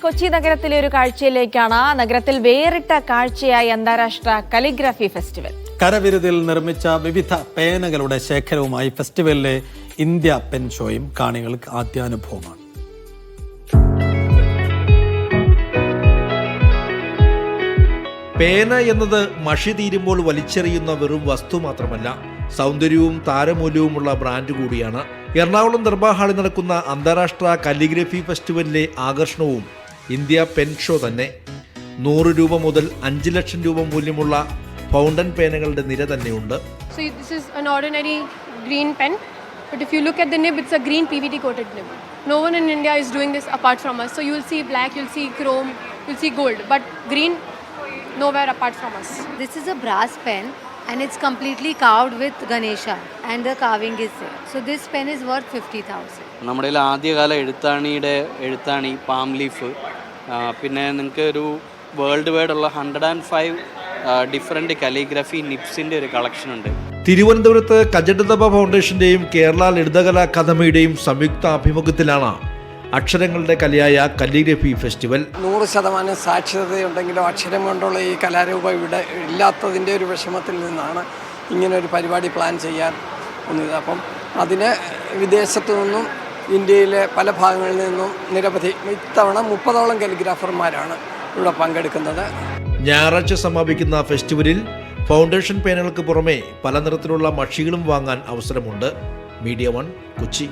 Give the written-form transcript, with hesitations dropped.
കൊച്ചി നഗരത്തിലെ ഒരു കാഴ്ചയിലേക്കാണ്. നഗരത്തിൽ വേറിട്ട കാഴ്ചയായി അന്താരാഷ്ട്ര കലിഗ്രാഫി ഫെസ്റ്റിവൽ. കരവിരുതിൽ നിർമ്മിച്ച വിവിധ പേനകളുടെ ശേഖരവുമായി ഫെസ്റ്റിവലിലെ ഇന്ത്യ പെൻ ഷോയും കാണികൾക്ക് ആദ്യാനുഭവമാണ്. പേന എന്നത് മഷി തീരുമ്പോൾ വലിച്ചെറിയുന്ന വെറും വസ്തു മാത്രമല്ല, സൗന്ദര്യവും താരമൂല്യവുമുള്ള ബ്രാൻഡ് കൂടിയാണ്. എറണാകുളം ദർബാർ ഹാളിൽ നടക്കുന്ന അന്താരാഷ്ട്ര കാലിഗ്രഫി ഫെസ്റ്റിവലിലെ ആകർഷണവും ഇന്ത്യ പെൻ ഷോ തന്നെ. 100 രൂപ മുതൽ 5 ലക്ഷം രൂപ മൂല്യമുള്ള ഫൗണ്ടൻ പേനകളുടെ നിര തന്നെയുണ്ട്. So this is an ordinary green pen, but if you look at the nib, it's a green PVD coated nib. No one in India is doing this apart from us. So you will see black, you'll see chrome, you'll see gold, but green nowhere apart from us. This is a brass pen and it's completely carved with Ganesha and the carving is there. So this pen is worth 50,000. നമ്മുടെ ആദ്യകാല എഴുത്താണി palm leaf, പിന്നെ നിങ്ങൾക്ക് ഒരു world വൈഡുള്ള 105 different calligraphy നിബ്സിൻ്റെ ഒരു collection ഉണ്ട്. തിരുവനന്തപുരത്ത് കജഡദബ ഫൗണ്ടേഷന്റെയും കേരള ലളിതകലാ അക്കാദമിയുടെയും സംയുക്ത ആഭിമുഖ്യത്തിലാണ് അക്ഷരങ്ങളുടെ കലയായ കലിഗ്രഫി ഫെസ്റ്റിവൽ. 100% സാക്ഷരതയുണ്ടെങ്കിലും അക്ഷരം കൊണ്ടുള്ള ഈ കലാരൂപം ഇവിടെ ഇല്ലാത്തതിൻ്റെ ഒരു വിഷമത്തിൽ നിന്നാണ് ഇങ്ങനൊരു പരിപാടി പ്ലാൻ ചെയ്യാൻ വന്നത്. അപ്പം അതിന് വിദേശത്തു നിന്നും ഇന്ത്യയിലെ പല ഭാഗങ്ങളിൽ നിന്നും നിരവധി, ഇത്തവണ 30ഓളം കലിഗ്രാഫർമാരാണ് ഇവിടെ പങ്കെടുക്കുന്നത്. ഞായറാഴ്ച സമാപിക്കുന്ന ഫെസ്റ്റിവലിൽ ഫൗണ്ടേഷൻ പേനകൾക്ക് പുറമെ പല നിറത്തിലുള്ള മഷികളും വാങ്ങാൻ അവസരമുണ്ട്. മീഡിയ 1 കൊച്ചി.